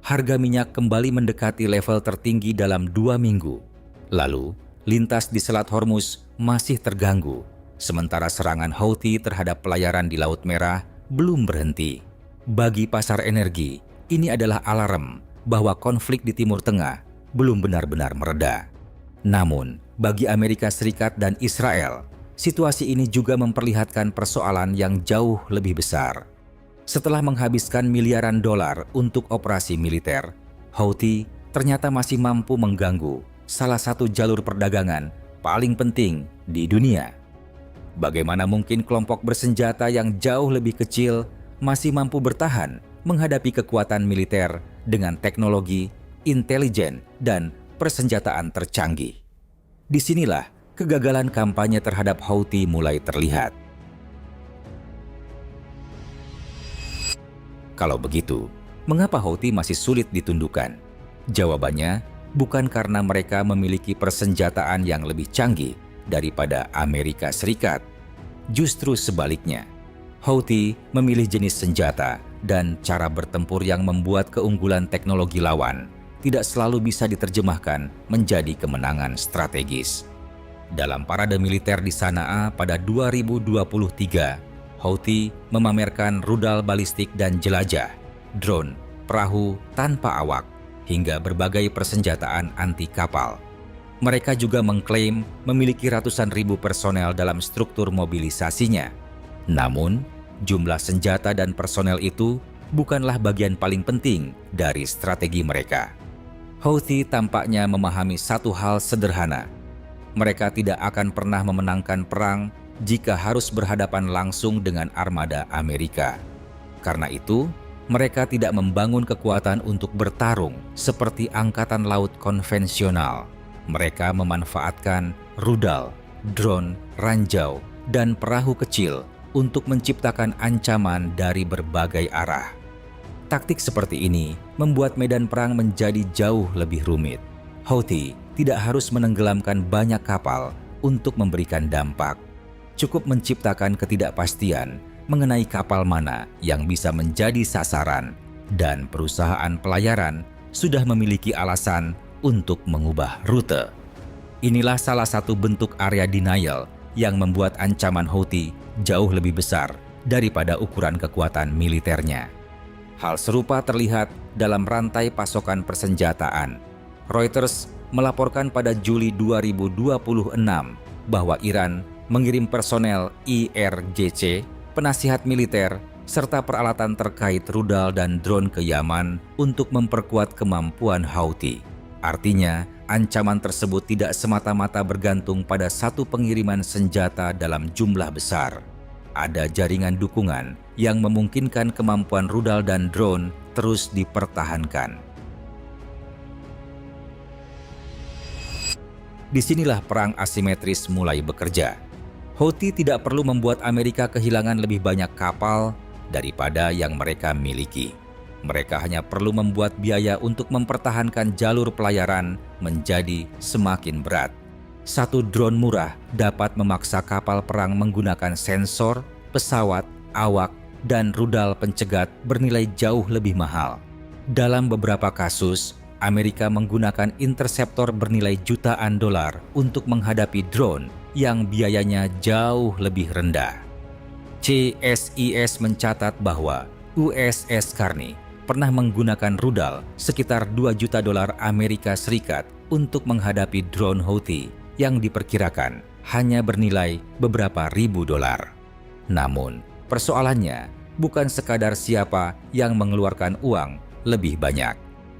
harga minyak kembali mendekati level tertinggi dalam 2 minggu. Lalu, lintas di Selat Hormuz masih terganggu, sementara serangan Houthi terhadap pelayaran di Laut Merah belum berhenti. Bagi pasar energi, ini adalah alarm bahwa konflik di Timur Tengah belum benar-benar mereda. Namun, bagi Amerika Serikat dan Israel, situasi ini juga memperlihatkan persoalan yang jauh lebih besar. Setelah menghabiskan miliaran dolar untuk operasi militer, Houthi ternyata masih mampu mengganggu salah satu jalur perdagangan paling penting di dunia. Bagaimana mungkin kelompok bersenjata yang jauh lebih kecil masih mampu bertahan menghadapi kekuatan militer dengan teknologi, intelijen, dan persenjataan tercanggih? Disinilah kegagalan kampanye terhadap Houthi mulai terlihat. Kalau begitu, mengapa Houthi masih sulit ditundukkan? Jawabannya, bukan karena mereka memiliki persenjataan yang lebih canggih daripada Amerika Serikat. Justru sebaliknya, Houthi memilih jenis senjata dan cara bertempur yang membuat keunggulan teknologi lawan tidak selalu bisa diterjemahkan menjadi kemenangan strategis. Dalam parade militer di Sanaa pada 2023, Houthi memamerkan rudal balistik dan jelajah, drone, perahu tanpa awak, hingga berbagai persenjataan anti kapal. Mereka juga mengklaim memiliki ratusan ribu personel dalam struktur mobilisasinya. Namun, jumlah senjata dan personel itu bukanlah bagian paling penting dari strategi mereka. Houthi tampaknya memahami satu hal sederhana. Mereka tidak akan pernah memenangkan perang jika harus berhadapan langsung dengan armada Amerika. Karena itu, mereka tidak membangun kekuatan untuk bertarung seperti angkatan laut konvensional. Mereka memanfaatkan rudal, drone, ranjau, dan perahu kecil untuk menciptakan ancaman dari berbagai arah. Taktik seperti ini membuat medan perang menjadi jauh lebih rumit. Houthi tidak harus menenggelamkan banyak kapal untuk memberikan dampak. Cukup menciptakan ketidakpastian mengenai kapal mana yang bisa menjadi sasaran, dan perusahaan pelayaran sudah memiliki alasan untuk mengubah rute. Inilah salah satu bentuk area denial yang membuat ancaman Houthi jauh lebih besar daripada ukuran kekuatan militernya. Hal serupa terlihat dalam rantai pasokan persenjataan. Reuters melaporkan pada Juli 2026 bahwa Iran mengirim personel IRGC, penasihat militer, serta peralatan terkait rudal dan drone ke Yaman untuk memperkuat kemampuan Houthi. Artinya, ancaman tersebut tidak semata-mata bergantung pada satu pengiriman senjata dalam jumlah besar. Ada jaringan dukungan yang memungkinkan kemampuan rudal dan drone terus dipertahankan. Disinilah perang asimetris mulai bekerja. Houthi tidak perlu membuat Amerika kehilangan lebih banyak kapal daripada yang mereka miliki. Mereka hanya perlu membuat biaya untuk mempertahankan jalur pelayaran menjadi semakin berat. Satu drone murah dapat memaksa kapal perang menggunakan sensor, pesawat, awak, dan rudal pencegat bernilai jauh lebih mahal. Dalam beberapa kasus, Amerika menggunakan interceptor bernilai jutaan dolar untuk menghadapi drone yang biayanya jauh lebih rendah. CSIS mencatat bahwa USS Carney pernah menggunakan rudal sekitar 2 juta dolar Amerika Serikat untuk menghadapi drone Houthi yang diperkirakan hanya bernilai beberapa ribu dolar. Namun, persoalannya bukan sekadar siapa yang mengeluarkan uang lebih banyak.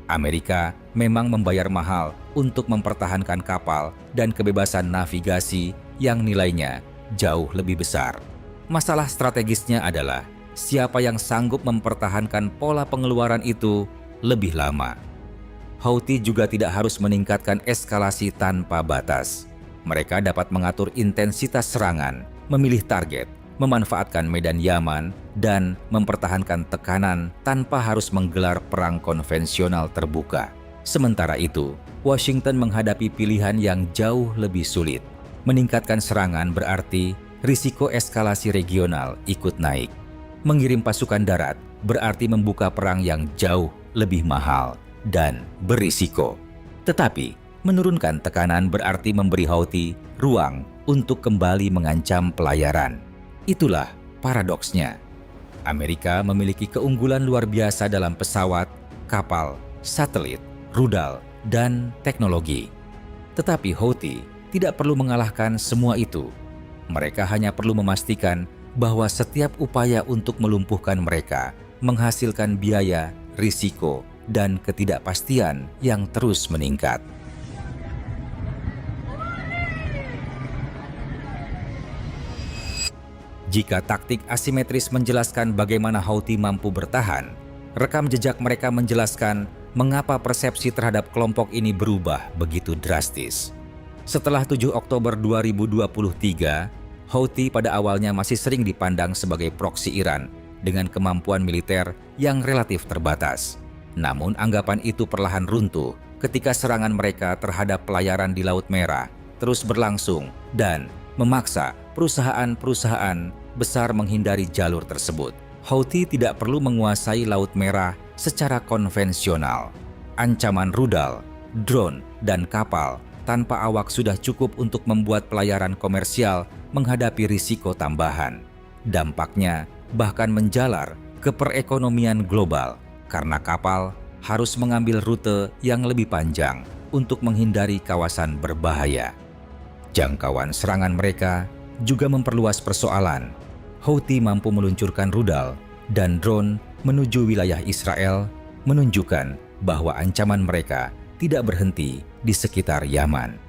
Amerika memang membayar mahal untuk mempertahankan kapal dan kebebasan navigasi yang nilainya jauh lebih besar. Masalah strategisnya adalah siapa yang sanggup mempertahankan pola pengeluaran itu lebih lama. Houthi juga tidak harus meningkatkan eskalasi tanpa batas. Mereka dapat mengatur intensitas serangan, memilih target, memanfaatkan medan Yaman, dan mempertahankan tekanan tanpa harus menggelar perang konvensional terbuka. Sementara itu, Washington menghadapi pilihan yang jauh lebih sulit. Meningkatkan serangan berarti risiko eskalasi regional ikut naik. Mengirim pasukan darat berarti membuka perang yang jauh lebih mahal, dan berisiko. Tetapi, menurunkan tekanan berarti memberi Houthi ruang untuk kembali mengancam pelayaran. Itulah paradoksnya. Amerika memiliki keunggulan luar biasa dalam pesawat, kapal, satelit, rudal, dan teknologi. Tetapi Houthi tidak perlu mengalahkan semua itu. Mereka hanya perlu memastikan bahwa setiap upaya untuk melumpuhkan mereka menghasilkan biaya, risiko, dan ketidakpastian yang terus meningkat. Jika taktik asimetris menjelaskan bagaimana Houthi mampu bertahan, rekam jejak mereka menjelaskan mengapa persepsi terhadap kelompok ini berubah begitu drastis. Setelah 7 Oktober 2023, Houthi pada awalnya masih sering dipandang sebagai proksi Iran dengan kemampuan militer yang relatif terbatas. Namun anggapan itu perlahan runtuh ketika serangan mereka terhadap pelayaran di Laut Merah terus berlangsung dan memaksa perusahaan-perusahaan besar menghindari jalur tersebut. Houthi tidak perlu menguasai Laut Merah secara konvensional. Ancaman rudal, drone, dan kapal tanpa awak sudah cukup untuk membuat pelayaran komersial menghadapi risiko tambahan. Dampaknya bahkan menjalar ke perekonomian global karena kapal harus mengambil rute yang lebih panjang untuk menghindari kawasan berbahaya. Jangkauan serangan mereka juga memperluas persoalan. Houthi mampu meluncurkan rudal dan drone menuju wilayah Israel, menunjukkan bahwa ancaman mereka tidak berhenti di sekitar Yaman.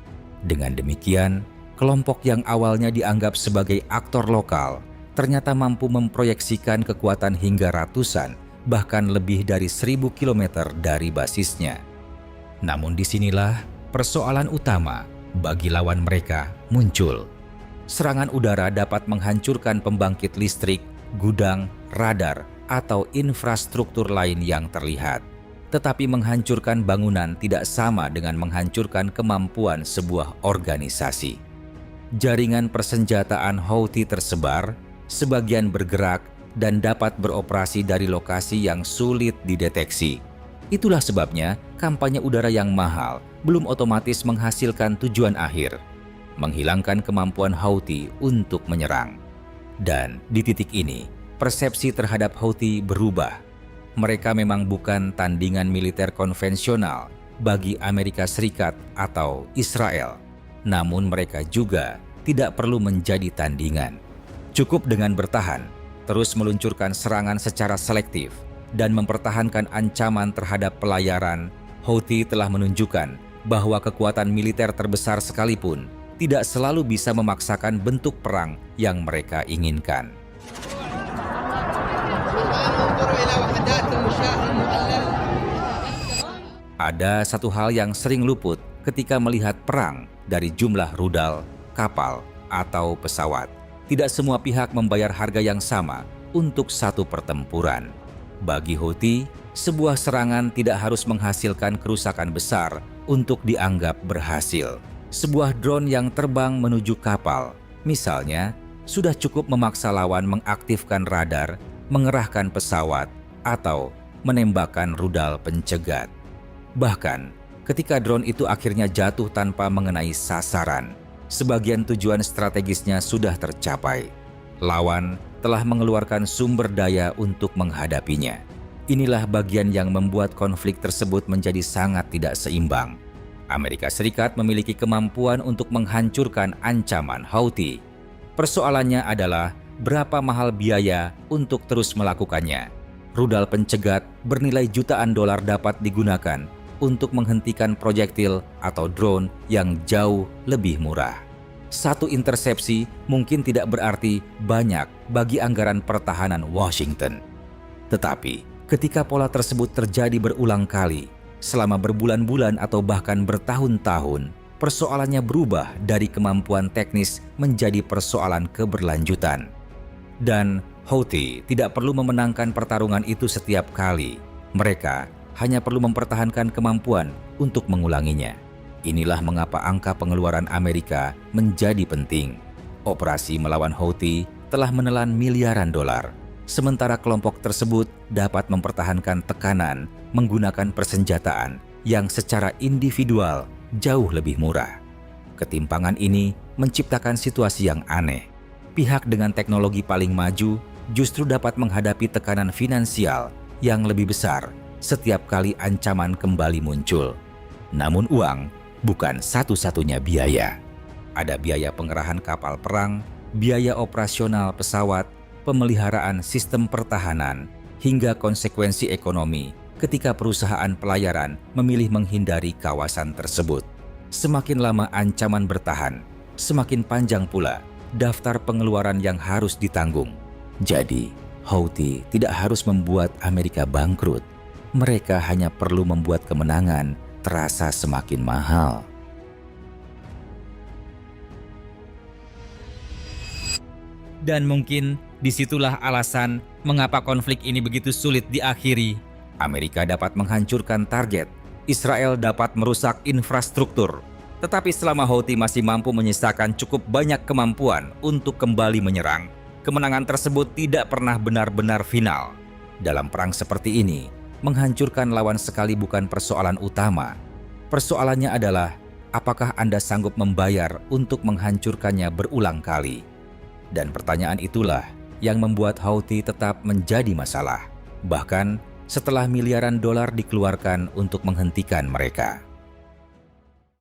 Dengan demikian, kelompok yang awalnya dianggap sebagai aktor lokal ternyata mampu memproyeksikan kekuatan hingga ratusan, bahkan lebih dari 1.000 km dari basisnya. Namun disinilah persoalan utama bagi lawan mereka muncul. Serangan udara dapat menghancurkan pembangkit listrik, gudang, radar, atau infrastruktur lain yang terlihat. Tetapi menghancurkan bangunan tidak sama dengan menghancurkan kemampuan sebuah organisasi. Jaringan persenjataan Houthi tersebar, sebagian bergerak, dan dapat beroperasi dari lokasi yang sulit dideteksi. Itulah sebabnya kampanye udara yang mahal belum otomatis menghasilkan tujuan akhir, menghilangkan kemampuan Houthi untuk menyerang. Dan di titik ini, persepsi terhadap Houthi berubah. Mereka memang bukan tandingan militer konvensional bagi Amerika Serikat atau Israel. Namun mereka juga tidak perlu menjadi tandingan. Cukup dengan bertahan, terus meluncurkan serangan secara selektif, dan mempertahankan ancaman terhadap pelayaran. Houthi telah menunjukkan bahwa kekuatan militer terbesar sekalipun tidak selalu bisa memaksakan bentuk perang yang mereka inginkan. Ada satu hal yang sering luput ketika melihat perang dari jumlah rudal, kapal, atau pesawat. Tidak semua pihak membayar harga yang sama untuk satu pertempuran. Bagi Houthi, sebuah serangan tidak harus menghasilkan kerusakan besar untuk dianggap berhasil. Sebuah drone yang terbang menuju kapal, misalnya, sudah cukup memaksa lawan mengaktifkan radar, mengerahkan pesawat, atau menembakkan rudal pencegat. Bahkan, ketika drone itu akhirnya jatuh tanpa mengenai sasaran, sebagian tujuan strategisnya sudah tercapai. Lawan telah mengeluarkan sumber daya untuk menghadapinya. Inilah bagian yang membuat konflik tersebut menjadi sangat tidak seimbang. Amerika Serikat memiliki kemampuan untuk menghancurkan ancaman Houthi. Persoalannya adalah berapa mahal biaya untuk terus melakukannya. Rudal pencegat bernilai jutaan dolar dapat digunakan untuk menghentikan proyektil atau drone yang jauh lebih murah. Satu intersepsi mungkin tidak berarti banyak bagi anggaran pertahanan Washington. Tetapi ketika pola tersebut terjadi berulang kali, selama berbulan-bulan atau bahkan bertahun-tahun, persoalannya berubah dari kemampuan teknis menjadi persoalan keberlanjutan. Dan Houthi tidak perlu memenangkan pertarungan itu setiap kali. Mereka hanya perlu mempertahankan kemampuan untuk mengulanginya. Inilah mengapa angka pengeluaran Amerika menjadi penting. Operasi melawan Houthi telah menelan miliaran dolar, sementara kelompok tersebut dapat mempertahankan tekanan menggunakan persenjataan yang secara individual jauh lebih murah. Ketimpangan ini menciptakan situasi yang aneh. Pihak dengan teknologi paling maju justru dapat menghadapi tekanan finansial yang lebih besar setiap kali ancaman kembali muncul. Namun uang bukan satu-satunya biaya. Ada biaya pengerahan kapal perang, biaya operasional pesawat, pemeliharaan sistem pertahanan, hingga konsekuensi ekonomi ketika perusahaan pelayaran memilih menghindari kawasan tersebut. Semakin lama ancaman bertahan, semakin panjang pula daftar pengeluaran yang harus ditanggung. Jadi, Houthi tidak harus membuat Amerika bangkrut. Mereka hanya perlu membuat kemenangan terasa semakin mahal. Dan mungkin disitulah alasan mengapa konflik ini begitu sulit diakhiri. Amerika dapat menghancurkan target, Israel dapat merusak infrastruktur. Tetapi selama Houthi masih mampu menyisakan cukup banyak kemampuan untuk kembali menyerang, kemenangan tersebut tidak pernah benar-benar final. Dalam perang seperti ini, menghancurkan lawan sekali bukan persoalan utama. Persoalannya adalah, apakah Anda sanggup membayar untuk menghancurkannya berulang kali? Dan pertanyaan itulah yang membuat Houthi tetap menjadi masalah, bahkan setelah miliaran dolar dikeluarkan untuk menghentikan mereka.